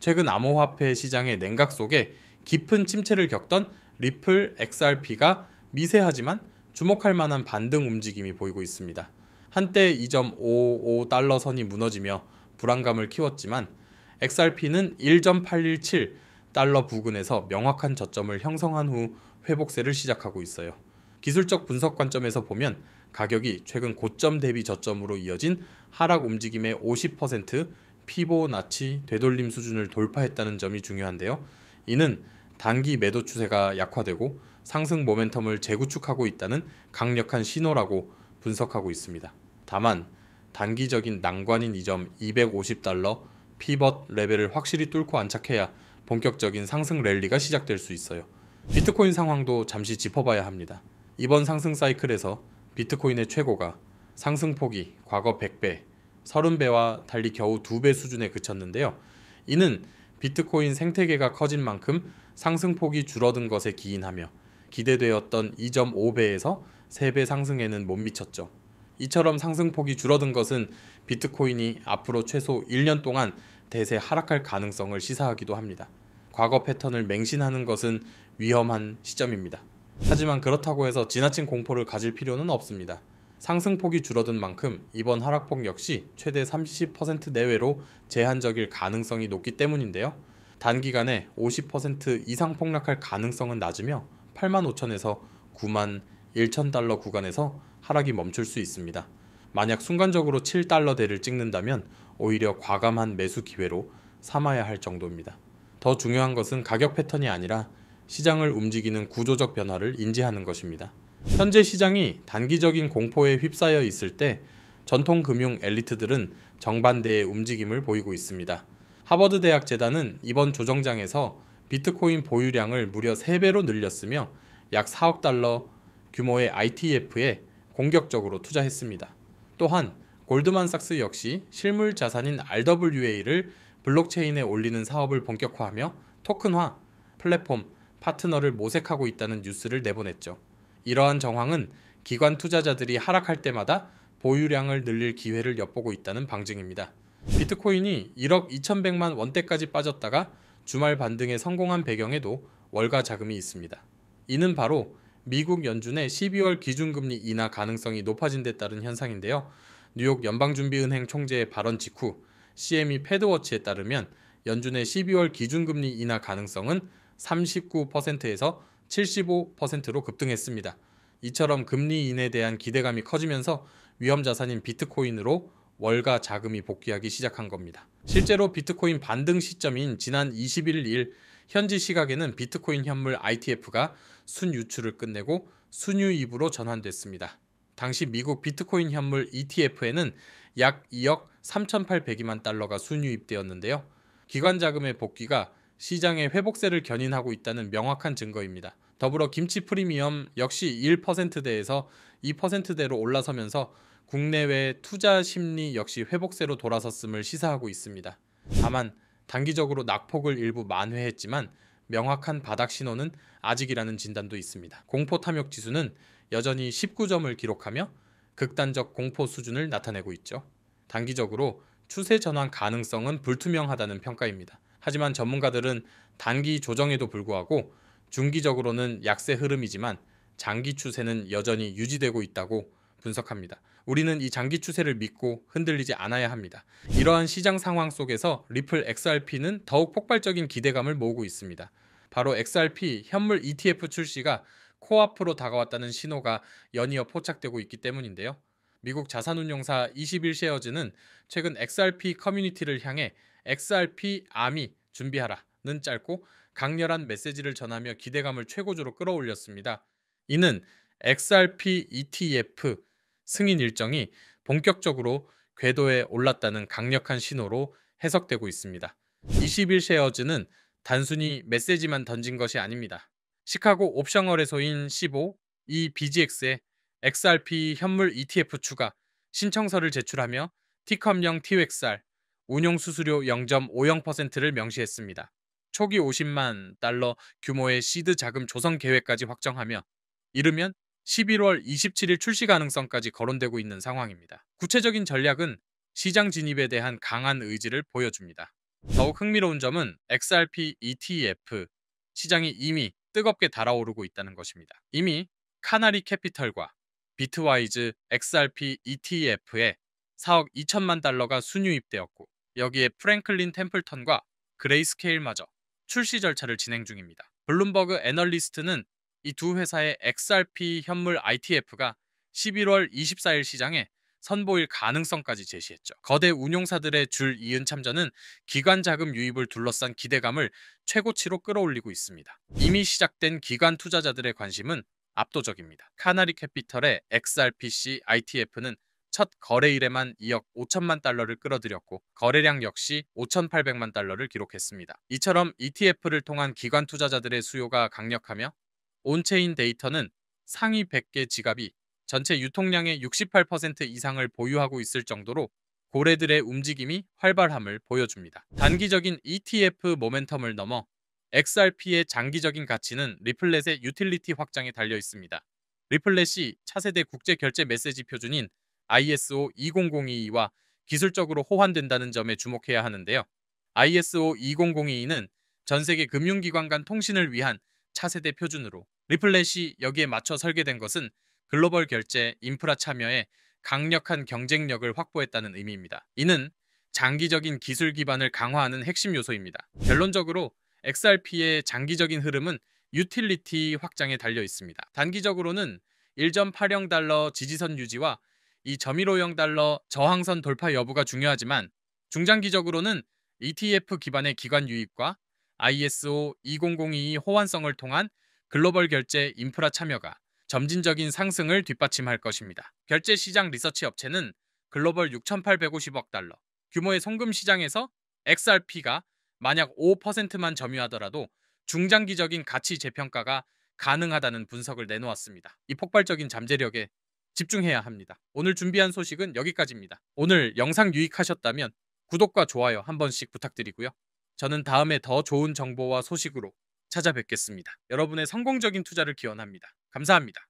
최근 암호화폐 시장의 냉각 속에 깊은 침체를 겪던 리플 XRP가 미세하지만 주목할 만한 반등 움직임이 보이고 있습니다. 한때 2.55달러 선이 무너지며 불안감을 키웠지만 XRP는 1.817달러 부근에서 명확한 저점을 형성한 후 회복세를 시작하고 있어요. 기술적 분석 관점에서 보면 가격이 최근 고점 대비 저점으로 이어진 하락 움직임의 50% 피보나치 되돌림 수준을 돌파했다는 점이 중요한데요. 이는 단기 매도 추세가 약화되고 상승 모멘텀을 재구축하고 있다는 강력한 신호라고 분석하고 있습니다. 다만 단기적인 난관인 이 점 250달러 피벗 레벨을 확실히 뚫고 안착해야 본격적인 상승 랠리가 시작될 수 있어요. 비트코인 상황도 잠시 짚어봐야 합니다. 이번 상승 사이클에서 비트코인의 최고가 상승폭이 과거 100배, 30배와 달리 겨우 2배 수준에 그쳤는데요. 이는 비트코인 생태계가 커진 만큼 상승폭이 줄어든 것에 기인하며 기대되었던 2.5배에서 3배 상승에는 못 미쳤죠. 이처럼 상승폭이 줄어든 것은 비트코인이 앞으로 최소 1년 동안 대세 하락할 가능성을 시사하기도 합니다. 과거 패턴을 맹신하는 것은 위험한 시점입니다. 하지만 그렇다고 해서 지나친 공포를 가질 필요는 없습니다. 상승폭이 줄어든 만큼 이번 하락폭 역시 최대 30% 내외로 제한적일 가능성이 높기 때문인데요. 단기간에 50% 이상 폭락할 가능성은 낮으며 85,000에서 91,000달러 구간에서 하락이 멈출 수 있습니다. 만약 순간적으로 7달러대를 찍는다면 오히려 과감한 매수 기회로 삼아야 할 정도입니다. 더 중요한 것은 가격 패턴이 아니라 시장을 움직이는 구조적 변화를 인지하는 것입니다. 현재 시장이 단기적인 공포에 휩싸여 있을 때 전통 금융 엘리트들은 정반대의 움직임을 보이고 있습니다. 하버드 대학 재단은 이번 조정장에서 비트코인 보유량을 무려 3배로 늘렸으며 약 4억 달러 규모의 ITF에 공격적으로 투자했습니다. 또한 골드만삭스 역시 실물 자산인 RWA를 블록체인에 올리는 사업을 본격화하며 토큰화, 플랫폼, 파트너를 모색하고 있다는 뉴스를 내보냈죠. 이러한 정황은 기관 투자자들이 하락할 때마다 보유량을 늘릴 기회를 엿보고 있다는 방증입니다. 비트코인이 1억 2,100만 원대까지 빠졌다가 주말 반등에 성공한 배경에도 월가 자금이 있습니다. 이는 바로 미국 연준의 12월 기준금리 인하 가능성이 높아진 데 따른 현상인데요. 뉴욕 연방준비은행 총재의 발언 직후 CME 패드워치에 따르면 연준의 12월 기준금리 인하 가능성은 39%에서 75%로 급등했습니다. 이처럼 금리 인하에 대한 기대감이 커지면서 위험 자산인 비트코인으로 월가 자금이 복귀하기 시작한 겁니다. 실제로 비트코인 반등 시점인 지난 21일 현지 시각에는 비트코인 현물 ITF가 순유출을 끝내고 순유입으로 전환됐습니다. 당시 미국 비트코인 현물 ETF에는 약 2억 3,800만 달러가 순유입되었는데요. 기관 자금의 복귀가 시장의 회복세를 견인하고 있다는 명확한 증거입니다. 더불어 김치 프리미엄 역시 1%대에서 2%대로 올라서면서 국내외 투자 심리 역시 회복세로 돌아섰음을 시사하고 있습니다. 다만 단기적으로 낙폭을 일부 만회했지만 명확한 바닥 신호는 아직이라는 진단도 있습니다. 공포 탐욕 지수는 여전히 19점을 기록하며 극단적 공포 수준을 나타내고 있죠. 단기적으로 추세 전환 가능성은 불투명하다는 평가입니다. 하지만 전문가들은 단기 조정에도 불구하고 중기적으로는 약세 흐름이지만 장기 추세는 여전히 유지되고 있다고 분석합니다. 우리는 이 장기 추세를 믿고 흔들리지 않아야 합니다. 이러한 시장 상황 속에서 리플 XRP는 더욱 폭발적인 기대감을 모으고 있습니다. 바로 XRP 현물 ETF 출시가 코앞으로 다가왔다는 신호가 연이어 포착되고 있기 때문인데요. 미국 자산운용사 21쉐어즈는 최근 XRP 커뮤니티를 향해 XRP 아미 준비하라는 짧고 강렬한 메시지를 전하며 기대감을 최고조로 끌어올렸습니다. 이는 XRP ETF 승인 일정이 본격적으로 궤도에 올랐다는 강력한 신호로 해석되고 있습니다. 21쉐어즈는 단순히 메시지만 던진 것이 아닙니다. 시카고 옵션 거래소인 15, 이 BGX에 XRP 현물 ETF 추가 신청서를 제출하며 티컴령 TXR 운용 수수료 0.50%를 명시했습니다. 초기 50만 달러 규모의 시드 자금 조성 계획까지 확정하며 이르면 11월 27일 출시 가능성까지 거론되고 있는 상황입니다. 구체적인 전략은 시장 진입에 대한 강한 의지를 보여줍니다. 더욱 흥미로운 점은 XRP ETF 시장이 이미 뜨겁게 달아오르고 있다는 것입니다. 이미 카나리 캐피털과 비트와이즈 XRP ETF에 4억 2천만 달러가 순유입되었고, 여기에 프랭클린 템플턴과 그레이스케일마저 출시 절차를 진행 중입니다. 블룸버그 애널리스트는 이 두 회사의 XRP 현물 ITF가 11월 24일 시장에 선보일 가능성까지 제시했죠. 거대 운용사들의 줄 이은 참전은 기관 자금 유입을 둘러싼 기대감을 최고치로 끌어올리고 있습니다. 이미 시작된 기관 투자자들의 관심은 압도적입니다. 카나리 캐피털의 XRPC ITF는 첫 거래일에만 2억 5천만 달러를 끌어들였고, 거래량 역시 5,800만 달러를 기록했습니다. 이처럼 ETF를 통한 기관 투자자들의 수요가 강력하며, 온체인 데이터는 상위 100개 지갑이 전체 유통량의 68% 이상을 보유하고 있을 정도로 고래들의 움직임이 활발함을 보여줍니다. 단기적인 ETF 모멘텀을 넘어 XRP의 장기적인 가치는 리플렛의 유틸리티 확장에 달려 있습니다. 리플렛이 차세대 국제 결제 메시지 표준인 ISO 20022와 기술적으로 호환된다는 점에 주목해야 하는데요. ISO 20022는 전 세계 금융기관 간 통신을 위한 차세대 표준으로, 리플렛이 여기에 맞춰 설계된 것은 글로벌 결제 인프라 참여에 강력한 경쟁력을 확보했다는 의미입니다. 이는 장기적인 기술 기반을 강화하는 핵심 요소입니다. 결론적으로 XRP의 장기적인 흐름은 유틸리티 확장에 달려 있습니다. 단기적으로는 1.80 달러 지지선 유지와 2.15 달러 저항선 돌파 여부가 중요하지만, 중장기적으로는 ETF 기반의 기관 유입과 ISO 20022 호환성을 통한 글로벌 결제 인프라 참여가 점진적인 상승을 뒷받침할 것입니다. 결제 시장 리서치 업체는 글로벌 6,850억 달러 규모의 송금 시장에서 XRP가 만약 5%만 점유하더라도 중장기적인 가치 재평가가 가능하다는 분석을 내놓았습니다. 이 폭발적인 잠재력에 집중해야 합니다. 오늘 준비한 소식은 여기까지입니다. 오늘 영상 유익하셨다면 구독과 좋아요 한 번씩 부탁드리고요. 저는 다음에 더 좋은 정보와 소식으로 찾아뵙겠습니다. 여러분의 성공적인 투자를 기원합니다. 감사합니다.